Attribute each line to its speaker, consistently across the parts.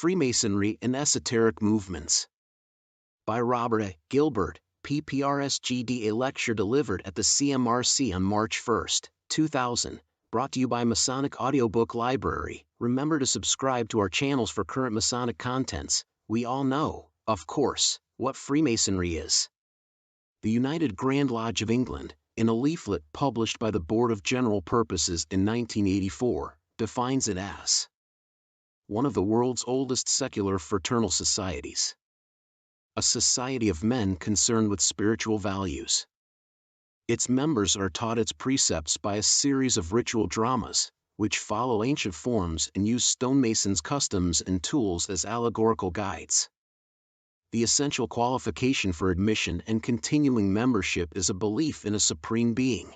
Speaker 1: Freemasonry and Esoteric Movements. By Robert A. Gilbert, PPRSGD. A lecture delivered at the CMRC on March 1, 2000. Brought to you by Masonic Audiobook Library. Remember to subscribe to our channels for current Masonic contents. We all know, of course, what Freemasonry is. The United Grand Lodge of England, in a leaflet published by the Board of General Purposes in 1984, defines it as one of the world's oldest secular fraternal societies. A society of men concerned with spiritual values. Its members are taught its precepts by a series of ritual dramas, which follow ancient forms and use stonemasons' customs and tools as allegorical guides. The essential qualification for admission and continuing membership is a belief in a supreme being.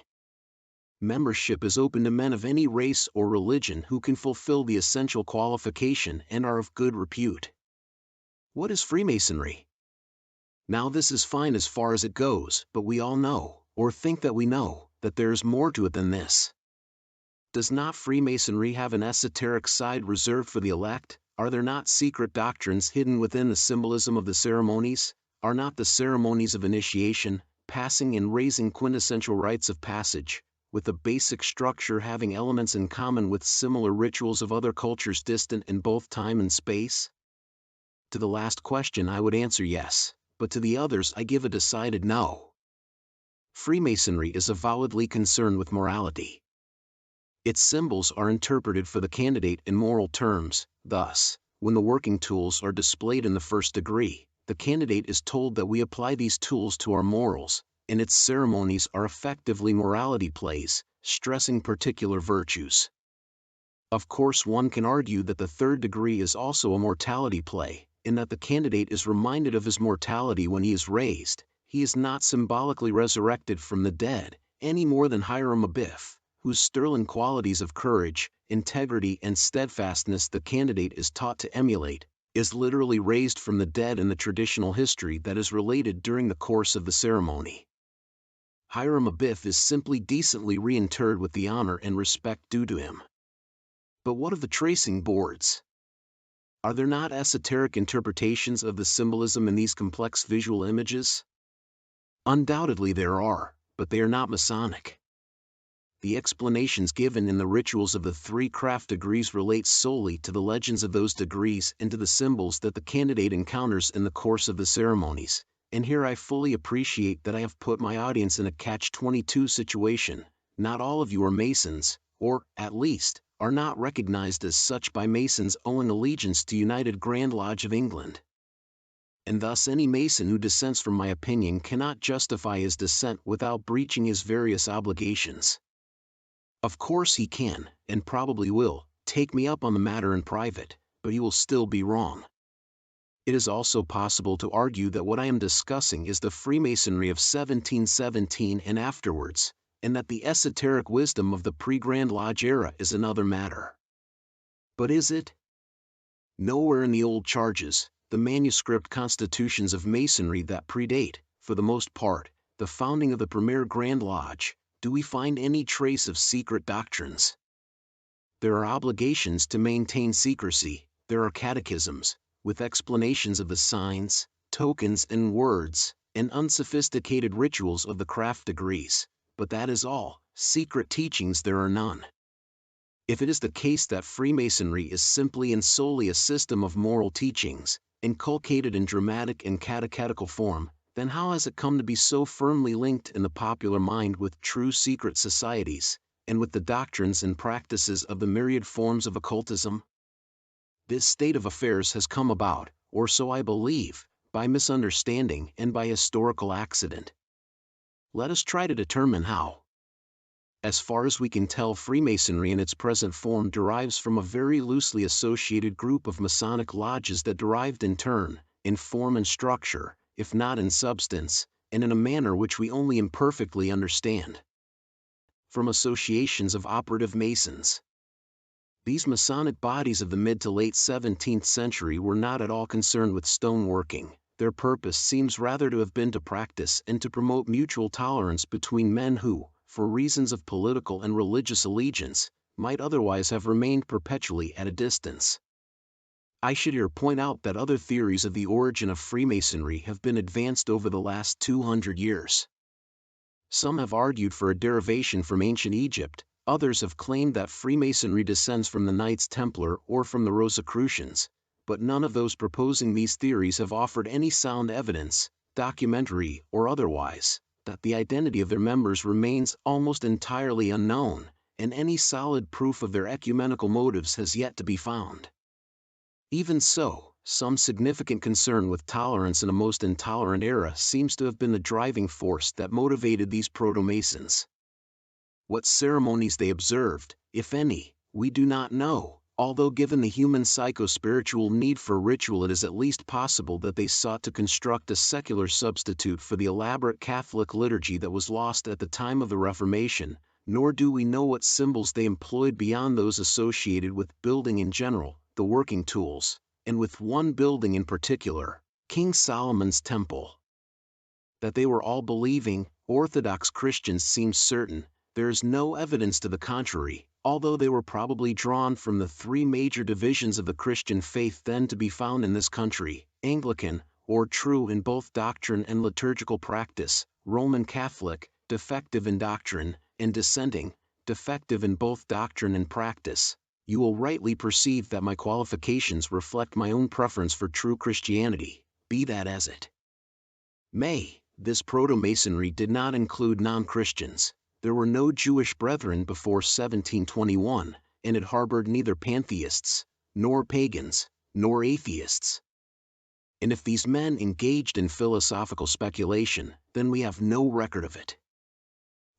Speaker 1: Membership is open to men of any race or religion who can fulfill the essential qualification and are of good repute. What is Freemasonry? Now this is fine as far as it goes, but we all know, or think that we know, that there is more to it than this. Does not Freemasonry have an esoteric side reserved for the elect? Are there not secret doctrines hidden within the symbolism of the ceremonies? Are not the ceremonies of initiation, passing and raising quintessential rites of passage, with the basic structure having elements in common with similar rituals of other cultures distant in both time and space? To the last question I would answer yes, but to the others I give a decided no. Freemasonry is avowedly concerned with morality. Its symbols are interpreted for the candidate in moral terms. Thus, when the working tools are displayed in the first degree, the candidate is told that we apply these tools to our morals, and its ceremonies are effectively morality plays, stressing particular virtues. Of course, one can argue that the third degree is also a mortality play, in that the candidate is reminded of his mortality when he is raised. He is not symbolically resurrected from the dead, any more than Hiram Abiff, whose sterling qualities of courage, integrity and steadfastness the candidate is taught to emulate, is literally raised from the dead in the traditional history that is related during the course of the ceremony. Hiram Abiff is simply decently reinterred with the honor and respect due to him. But what of the tracing boards? Are there not esoteric interpretations of the symbolism in these complex visual images? Undoubtedly there are, but they are not Masonic. The explanations given in the rituals of the 3 craft degrees relate solely to the legends of those degrees and to the symbols that the candidate encounters in the course of the ceremonies. And here I fully appreciate that I have put my audience in a catch-22 situation. Not all of you are Masons, or, at least, are not recognized as such by Masons owing allegiance to United Grand Lodge of England. And thus any Mason who dissents from my opinion cannot justify his dissent without breaching his various obligations. Of course he can, and probably will, take me up on the matter in private, but he will still be wrong. It is also possible to argue that what I am discussing is the Freemasonry of 1717 and afterwards, and that the esoteric wisdom of the pre-Grand Lodge era is another matter. But is it? Nowhere in the old charges, the manuscript constitutions of Masonry that predate, for the most part, the founding of the premier Grand Lodge, do we find any trace of secret doctrines. There are obligations to maintain secrecy, there are catechisms, with explanations of the signs, tokens and words, and unsophisticated rituals of the craft degrees, but that is all. Secret teachings there are none. If it is the case that Freemasonry is simply and solely a system of moral teachings, inculcated in dramatic and catechetical form, then how has it come to be so firmly linked in the popular mind with true secret societies, and with the doctrines and practices of the myriad forms of occultism? This state of affairs has come about, or so I believe, by misunderstanding and by historical accident. Let us try to determine how. As far as we can tell, Freemasonry in its present form derives from a very loosely associated group of Masonic lodges that derived in turn, in form and structure, if not in substance, and in a manner which we only imperfectly understand, from associations of operative Masons. These Masonic bodies of the mid to late 17th century were not at all concerned with stoneworking. Their purpose seems rather to have been to practice and to promote mutual tolerance between men who, for reasons of political and religious allegiance, might otherwise have remained perpetually at a distance. I should here point out that other theories of the origin of Freemasonry have been advanced over the last 200 years. Some have argued for a derivation from ancient Egypt, others have claimed that Freemasonry descends from the Knights Templar or from the Rosicrucians, but none of those proposing these theories have offered any sound evidence, documentary or otherwise, that the identity of their members remains almost entirely unknown, and any solid proof of their ecumenical motives has yet to be found. Even so, some significant concern with tolerance in a most intolerant era seems to have been the driving force that motivated these proto-Masons. What ceremonies they observed, if any, we do not know, although given the human psycho-spiritual need for ritual it is at least possible that they sought to construct a secular substitute for the elaborate Catholic liturgy that was lost at the time of the Reformation, nor do we know what symbols they employed beyond those associated with building in general, the working tools, and with one building in particular, King Solomon's Temple. That they were all believing, Orthodox Christians seems certain. There is no evidence to the contrary, although they were probably drawn from the three major divisions of the Christian faith then to be found in this country: Anglican, or true in both doctrine and liturgical practice; Roman Catholic, defective in doctrine; and dissenting, defective in both doctrine and practice. You will rightly perceive that my qualifications reflect my own preference for true Christianity, be that as it may. This proto-Masonry did not include non-Christians. There were no Jewish brethren before 1721, and it harbored neither pantheists, nor pagans, nor atheists. And if these men engaged in philosophical speculation, then we have no record of it.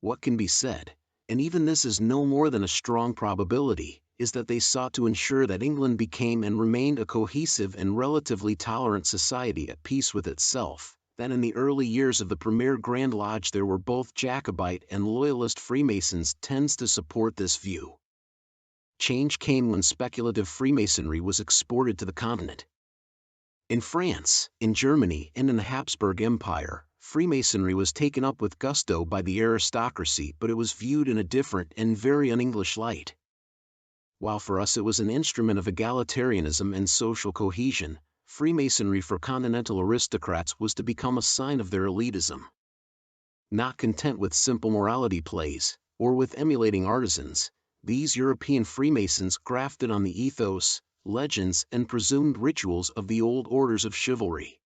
Speaker 1: What can be said, and even this is no more than a strong probability, is that they sought to ensure that England became and remained a cohesive and relatively tolerant society at peace with itself. That in the early years of the premier Grand Lodge there were both Jacobite and Loyalist Freemasons tends to support this view. Change came when speculative Freemasonry was exported to the continent. In France, in Germany, and in the Habsburg Empire, Freemasonry was taken up with gusto by the aristocracy, but it was viewed in a different and very un-English light. While for us it was an instrument of egalitarianism and social cohesion, Freemasonry for continental aristocrats was to become a sign of their elitism. Not content with simple morality plays, or with emulating artisans, these European Freemasons grafted on the ethos, legends, and presumed rituals of the old orders of chivalry.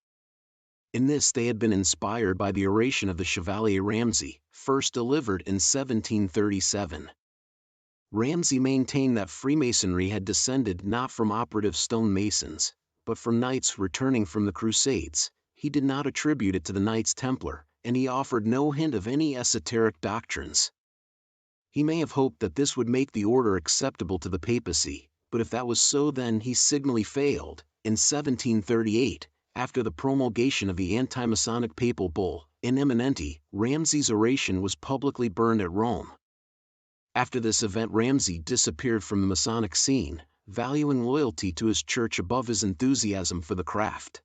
Speaker 1: In this they had been inspired by the oration of the Chevalier Ramsay, first delivered in 1737. Ramsay maintained that Freemasonry had descended not from operative stone masons, but from knights returning from the Crusades. He did not attribute it to the Knights Templar, and he offered no hint of any esoteric doctrines. He may have hoped that this would make the order acceptable to the papacy, but if that was so then he signally failed. In 1738, after the promulgation of the anti-Masonic papal bull, In Eminenti, Ramsay's oration was publicly burned at Rome. After this event Ramsay disappeared from the Masonic scene, valuing loyalty to his church above his enthusiasm for the craft.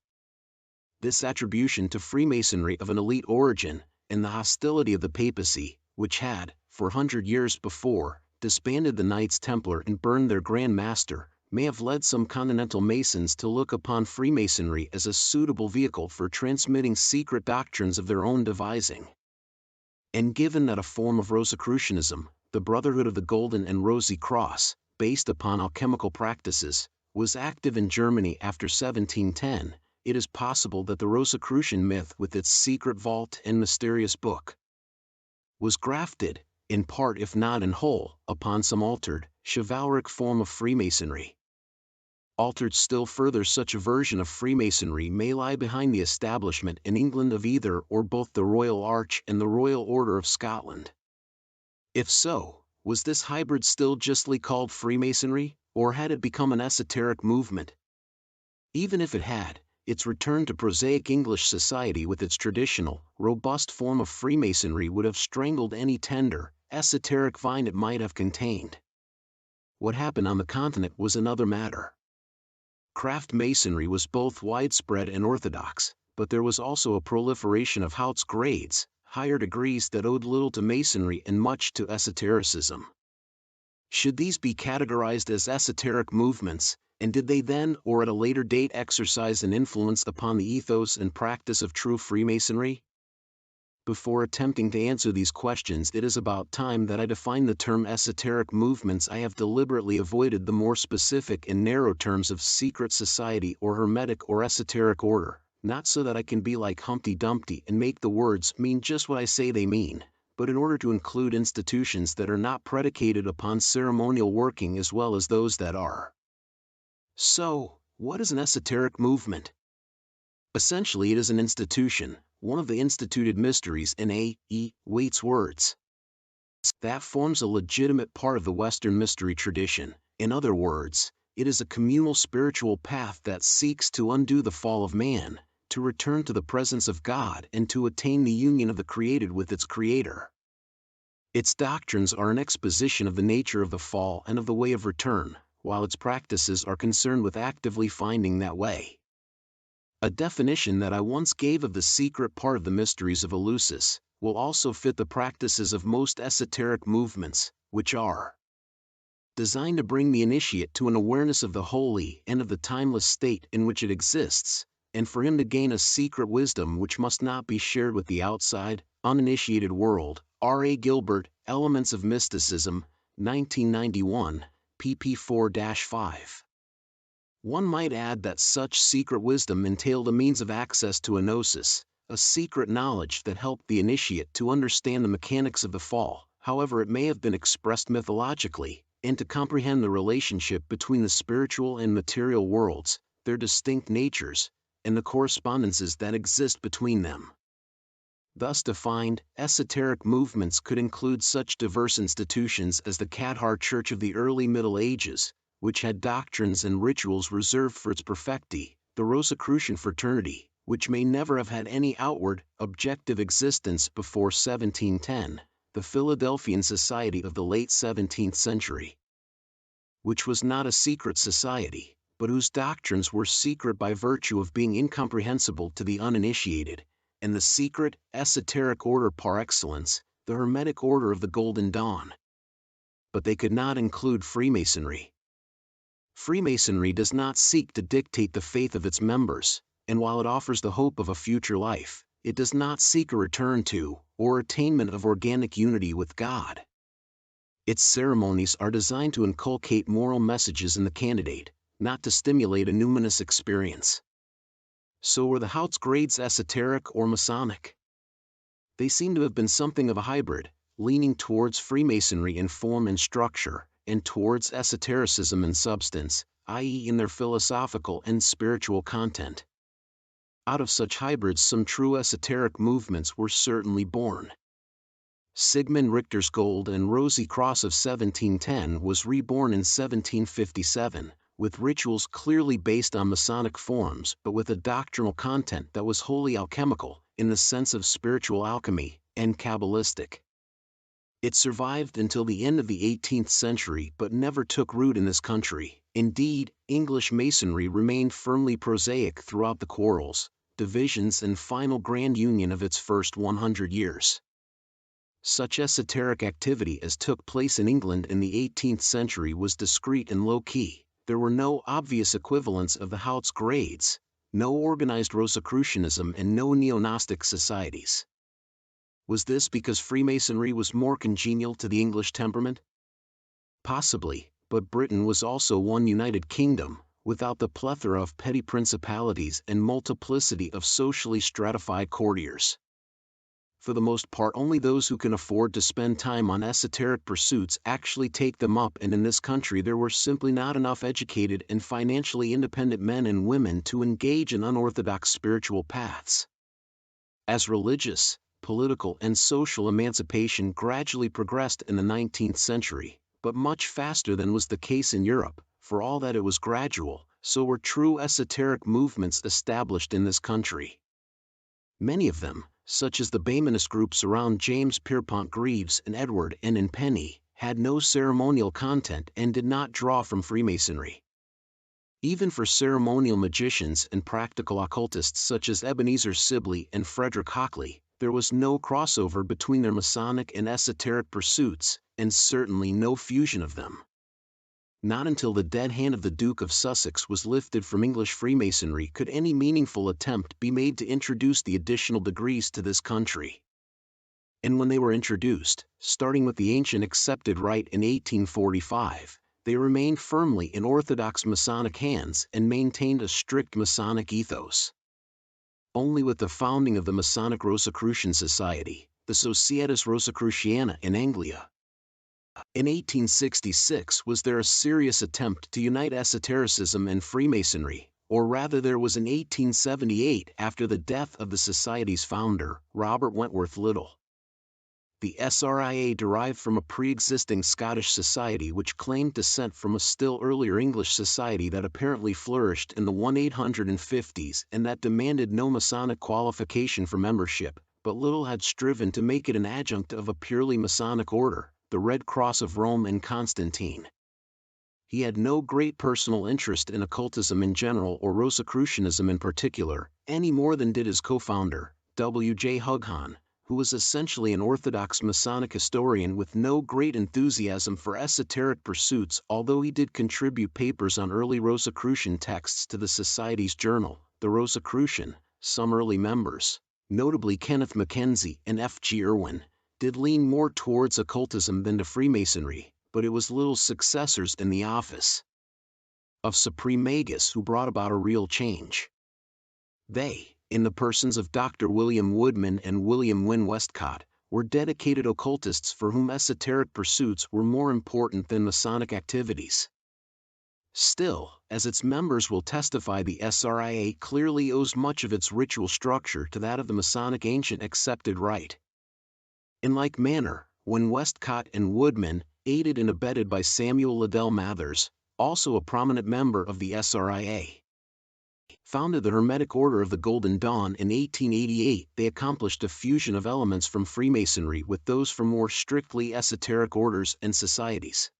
Speaker 1: This attribution to Freemasonry of an elite origin, and the hostility of the papacy, which had, for 100 years before, disbanded the Knights Templar and burned their Grand Master, may have led some continental Masons to look upon Freemasonry as a suitable vehicle for transmitting secret doctrines of their own devising. And given that a form of Rosicrucianism, the Brotherhood of the Golden and Rosy Cross, based upon alchemical practices, was active in Germany after 1710, it is possible that the Rosicrucian myth with its secret vault and mysterious book was grafted, in part if not in whole, upon some altered, chivalric form of Freemasonry. Altered still further, such a version of Freemasonry may lie behind the establishment in England of either or both the Royal Arch and the Royal Order of Scotland. If so, was this hybrid still justly called Freemasonry, or had it become an esoteric movement? Even if it had, its return to prosaic English society with its traditional, robust form of Freemasonry would have strangled any tender, esoteric vine it might have contained. What happened on the continent was another matter. Craft masonry was both widespread and orthodox, but there was also a proliferation of Haut's grades, higher degrees that owed little to masonry and much to esotericism. Should these be categorized as esoteric movements, and did they then or at a later date exercise an influence upon the ethos and practice of true Freemasonry? Before attempting to answer these questions, it is about time that I define the term esoteric movements. I have deliberately avoided the more specific and narrow terms of secret society or hermetic or esoteric order, not so that I can be like Humpty Dumpty and make the words mean just what I say they mean, but in order to include institutions that are not predicated upon ceremonial working as well as those that are. So, what is an esoteric movement? Essentially, it is an institution, one of the instituted mysteries in Waite's words, that forms a legitimate part of the Western mystery tradition. In other words, it is a communal spiritual path that seeks to undo the fall of man, to return to the presence of God and to attain the union of the created with its creator. Its doctrines are an exposition of the nature of the fall and of the way of return, while its practices are concerned with actively finding that way. A definition that I once gave of the secret part of the mysteries of Eleusis will also fit the practices of most esoteric movements, which are designed to bring the initiate to an awareness of the holy and of the timeless state in which it exists, and for him to gain a secret wisdom which must not be shared with the outside, uninitiated world. R. A. Gilbert, Elements of Mysticism, 1991, pp. 4-5. One might add that such secret wisdom entailed a means of access to a gnosis, a secret knowledge that helped the initiate to understand the mechanics of the fall, however it may have been expressed mythologically, and to comprehend the relationship between the spiritual and material worlds, their distinct natures, and the correspondences that exist between them. Thus defined, esoteric movements could include such diverse institutions as the Kadhar Church of the early Middle Ages, which had doctrines and rituals reserved for its perfecti, the Rosicrucian fraternity, which may never have had any outward, objective existence before 1710, the Philadelphian Society of the late 17th century, which was not a secret society, but whose doctrines were secret by virtue of being incomprehensible to the uninitiated, and the secret, esoteric order par excellence, the Hermetic Order of the Golden Dawn. But they could not include Freemasonry. Freemasonry does not seek to dictate the faith of its members, and while it offers the hope of a future life, it does not seek a return to, or attainment of organic unity with God. Its ceremonies are designed to inculcate moral messages in the candidate, not to stimulate a numinous experience. So were the Hautgrades esoteric or Masonic? They seem to have been something of a hybrid, leaning towards Freemasonry in form and structure, and towards esotericism in substance, i.e. in their philosophical and spiritual content. Out of such hybrids some true esoteric movements were certainly born. Sigmund Richter's Gold and Rosy Cross of 1710 was reborn in 1757, with rituals clearly based on Masonic forms but with a doctrinal content that was wholly alchemical, in the sense of spiritual alchemy, and Kabbalistic. It survived until the end of the 18th century but never took root in this country. Indeed, English Masonry remained firmly prosaic throughout the quarrels, divisions and final grand union of its first 100 years. Such esoteric activity as took place in England in the 18th century was discreet and low-key. There were no obvious equivalents of the Hautgrades, no organized Rosicrucianism and no neo-Gnostic societies. Was this because Freemasonry was more congenial to the English temperament? Possibly, but Britain was also one united kingdom, without the plethora of petty principalities and multiplicity of socially stratified courtiers. For the most part only those who can afford to spend time on esoteric pursuits actually take them up, and in this country there were simply not enough educated and financially independent men and women to engage in unorthodox spiritual paths. As religious, political and social emancipation gradually progressed in the 19th century, but much faster than was the case in Europe, for all that it was gradual, so were true esoteric movements established in this country. Many of them, such as the Baymanist groups around James Pierpont Greaves and Edward N. Penny, had no ceremonial content and did not draw from Freemasonry. Even for ceremonial magicians and practical occultists such as Ebenezer Sibley and Frederick Hockley, there was no crossover between their Masonic and esoteric pursuits, and certainly no fusion of them. Not until the dead hand of the Duke of Sussex was lifted from English Freemasonry could any meaningful attempt be made to introduce the additional degrees to this country. And when they were introduced, starting with the ancient accepted rite in 1845, they remained firmly in orthodox Masonic hands and maintained a strict Masonic ethos. Only with the founding of the Masonic Rosicrucian Society, the Societas Rosicruciana in Anglia, in 1866 was there a serious attempt to unite esotericism and Freemasonry, or rather there was in 1878 after the death of the Society's founder, Robert Wentworth Little. The SRIA derived from a pre-existing Scottish society which claimed descent from a still earlier English society that apparently flourished in the 1850s and that demanded no Masonic qualification for membership, but Little had striven to make it an adjunct of a purely Masonic order, the Red Cross of Rome and Constantine. He had no great personal interest in occultism in general or Rosicrucianism in particular, any more than did his co-founder, W.J. Hughan, who was essentially an orthodox Masonic historian with no great enthusiasm for esoteric pursuits, although he did contribute papers on early Rosicrucian texts to the Society's journal, The Rosicrucian. Some early members, notably Kenneth Mackenzie and F.G. Irwin, did lean more towards occultism than to Freemasonry, but it was Little's successors in the office of Supreme Magus who brought about a real change. They, in the persons of Dr. William Woodman and William Wynne Westcott, were dedicated occultists for whom esoteric pursuits were more important than Masonic activities. Still, as its members will testify, the SRIA clearly owes much of its ritual structure to that of the Masonic ancient accepted rite. In like manner, when Westcott and Woodman, aided and abetted by Samuel Liddell Mathers, also a prominent member of the SRIA, founded the Hermetic Order of the Golden Dawn in 1888, they accomplished a fusion of elements from Freemasonry with those from more strictly esoteric orders and societies.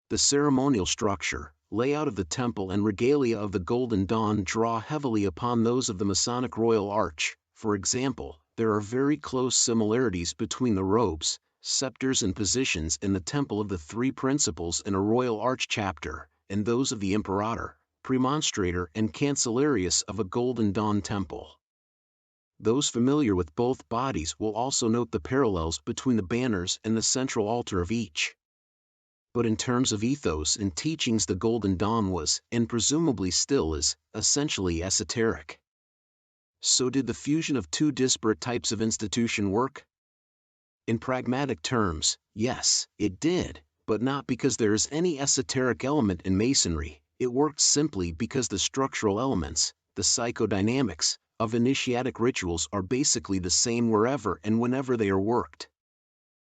Speaker 1: The ceremonial structure, layout of the temple and regalia of the Golden Dawn draw heavily upon those of the Masonic Royal Arch. For example, there are very close similarities between the robes, scepters and positions in the Temple of the Three Principles in a Royal Arch chapter, and those of the Imperator, Premonstrator and Cancellarius of a Golden Dawn temple. Those familiar with both bodies will also note the parallels between the banners and the central altar of each. But in terms of ethos and teachings, the Golden Dawn was, and presumably still is, essentially esoteric. So did the fusion of two disparate types of institution work? In pragmatic terms, yes, it did, but not because there is any esoteric element in Masonry. It worked simply because the structural elements, the psychodynamics, of initiatic rituals are basically the same wherever and whenever they are worked.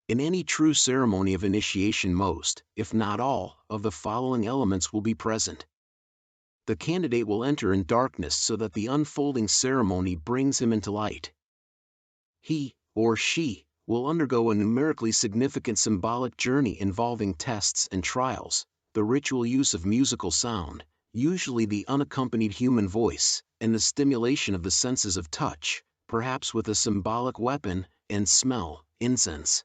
Speaker 1: In any true ceremony of initiation, most, if not all, of the following elements will be present. The candidate will enter in darkness so that the unfolding ceremony brings him into light. He, or she, will undergo a numerically significant symbolic journey involving tests and trials, the ritual use of musical sound, usually the unaccompanied human voice, and the stimulation of the senses of touch, perhaps with a symbolic weapon, and smell, incense.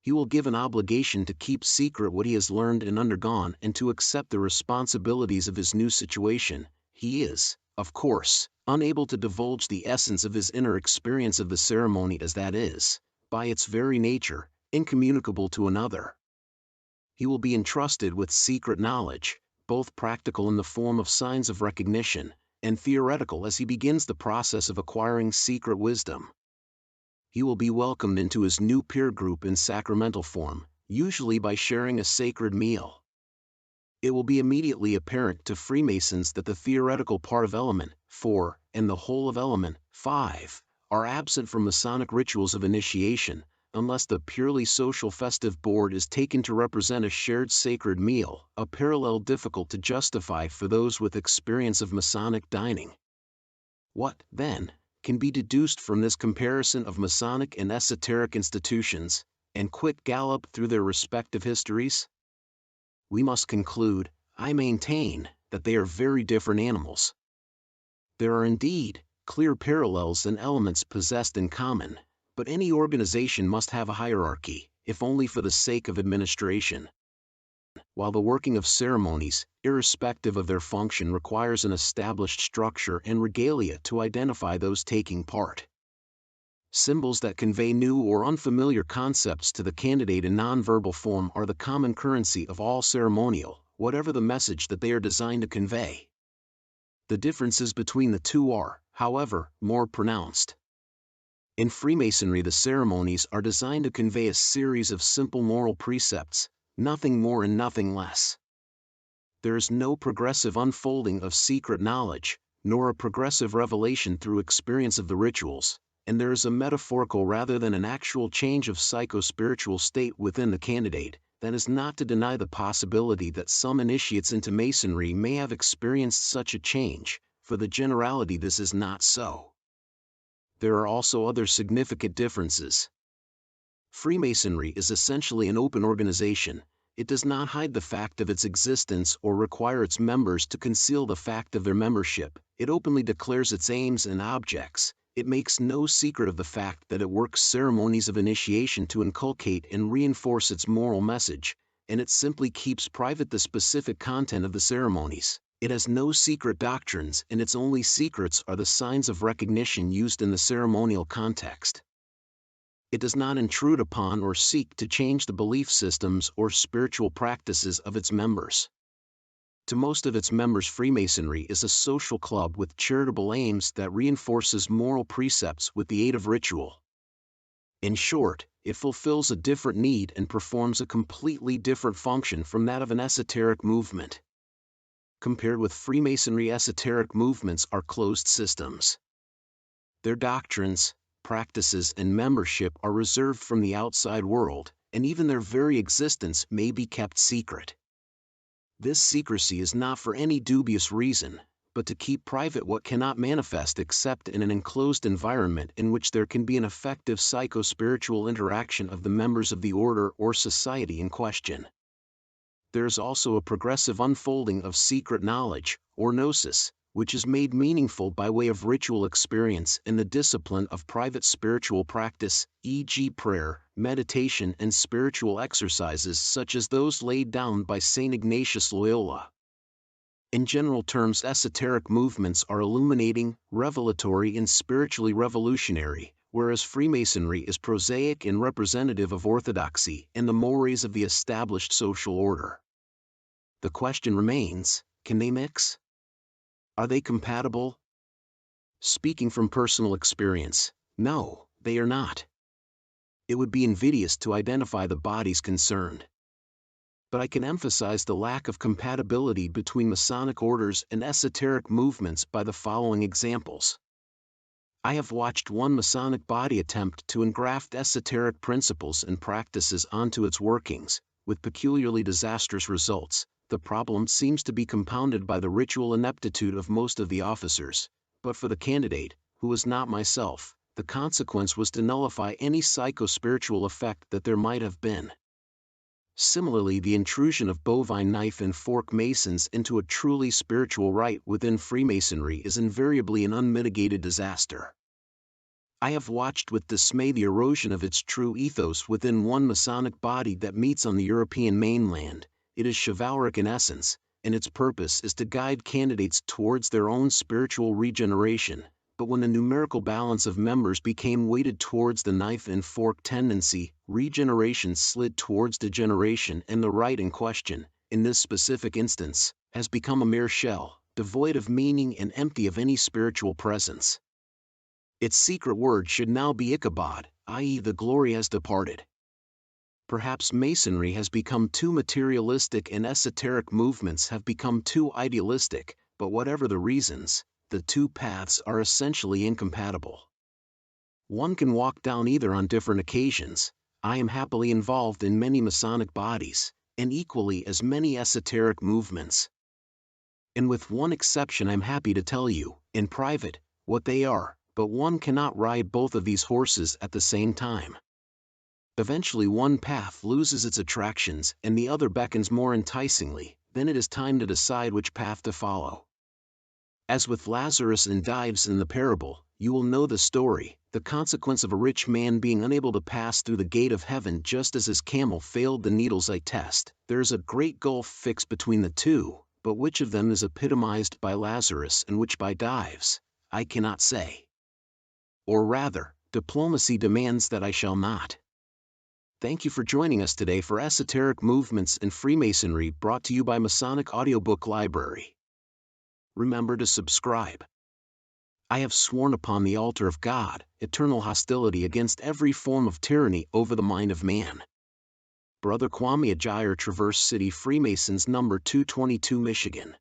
Speaker 1: He will give an obligation to keep secret what he has learned and undergone and to accept the responsibilities of his new situation. He is, of course, unable to divulge the essence of his inner experience of the ceremony, as that is, by its very nature, incommunicable to another. He will be entrusted with secret knowledge, both practical in the form of signs of recognition, and theoretical as he begins the process of acquiring secret wisdom. He will be welcomed into his new peer group in sacramental form, usually by sharing a sacred meal. It will be immediately apparent to Freemasons that the theoretical part of Element 4 and the whole of Element 5 are absent from Masonic rituals of initiation, unless the purely social festive board is taken to represent a shared sacred meal, a parallel difficult to justify for those with experience of Masonic dining. What, then, can be deduced from this comparison of Masonic and esoteric institutions, and quick gallop through their respective histories? We must conclude, I maintain, that they are very different animals. There are indeed clear parallels and elements possessed in common, but any organization must have a hierarchy, if only for the sake of administration. While the working of ceremonies, irrespective of their function, requires an established structure and regalia to identify those taking part. Symbols that convey new or unfamiliar concepts to the candidate in nonverbal form are the common currency of all ceremonial, whatever the message that they are designed to convey. The differences between the two are, however, more pronounced. In Freemasonry, the ceremonies are designed to convey a series of simple moral precepts, nothing more and nothing less. There is no progressive unfolding of secret knowledge, nor a progressive revelation through experience of the rituals, and there is a metaphorical rather than an actual change of psycho-spiritual state within the candidate. That is not to deny the possibility that some initiates into Masonry may have experienced such a change. For the generality, this is not so. There are also other significant differences. Freemasonry is essentially an open organization. It does not hide the fact of its existence or require its members to conceal the fact of their membership. It openly declares its aims and objects. It makes no secret of the fact that it works ceremonies of initiation to inculcate and reinforce its moral message, and it simply keeps private the specific content of the ceremonies. It has no secret doctrines, and its only secrets are the signs of recognition used in the ceremonial context. It does not intrude upon or seek to change the belief systems or spiritual practices of its members. To most of its members, Freemasonry is a social club with charitable aims that reinforces moral precepts with the aid of ritual. In short, it fulfills a different need and performs a completely different function from that of an esoteric movement. Compared with Freemasonry, esoteric movements are closed systems. Their doctrines, practices, and membership are reserved from the outside world, and even their very existence may be kept secret. This secrecy is not for any dubious reason, but to keep private what cannot manifest except in an enclosed environment in which there can be an effective psycho-spiritual interaction of the members of the order or society in question. There is also a progressive unfolding of secret knowledge, or gnosis, which is made meaningful by way of ritual experience and the discipline of private spiritual practice, e.g. prayer, meditation, and spiritual exercises such as those laid down by St. Ignatius Loyola. In general terms, esoteric movements are illuminating, revelatory, and spiritually revolutionary, whereas Freemasonry is prosaic and representative of orthodoxy and the mores of the established social order. The question remains, can they mix? Are they compatible? Speaking from personal experience, no, they are not. It would be invidious to identify the bodies concerned. But I can emphasize the lack of compatibility between Masonic orders and esoteric movements by the following examples. I have watched one Masonic body attempt to engraft esoteric principles and practices onto its workings, with peculiarly disastrous results. The problem seems to be compounded by the ritual ineptitude of most of the officers, but for the candidate, who was not myself, the consequence was to nullify any psycho-spiritual effect that there might have been. Similarly, the intrusion of bovine knife and fork masons into a truly spiritual rite within Freemasonry is invariably an unmitigated disaster. I have watched with dismay the erosion of its true ethos within one Masonic body that meets on the European mainland. It is chivalric in essence, and its purpose is to guide candidates towards their own spiritual regeneration, but when the numerical balance of members became weighted towards the knife and fork tendency, regeneration slid towards degeneration, and the rite in question, in this specific instance, has become a mere shell, devoid of meaning and empty of any spiritual presence. Its secret word should now be Ichabod, i.e. the glory has departed. Perhaps Masonry has become too materialistic and esoteric movements have become too idealistic, but whatever the reasons, the two paths are essentially incompatible. One can walk down either on different occasions. I am happily involved in many Masonic bodies, and equally as many esoteric movements. And with one exception, I'm happy to tell you, in private, what they are, but one cannot ride both of these horses at the same time. Eventually one path loses its attractions and the other beckons more enticingly, then it is time to decide which path to follow. As with Lazarus and Dives in the parable, you will know the story, the consequence of a rich man being unable to pass through the gate of heaven just as his camel failed the needle's eye test. There is a great gulf fixed between the two, but which of them is epitomized by Lazarus and which by Dives, I cannot say. Or rather, diplomacy demands that I shall not. Thank you for joining us today for Esoteric Movements in Freemasonry, brought to you by Masonic Audiobook Library. Remember to subscribe. I have sworn upon the altar of God, eternal hostility against every form of tyranny over the mind of man. Brother Kwame Ajayi, Traverse City Freemasons, number 222, Michigan.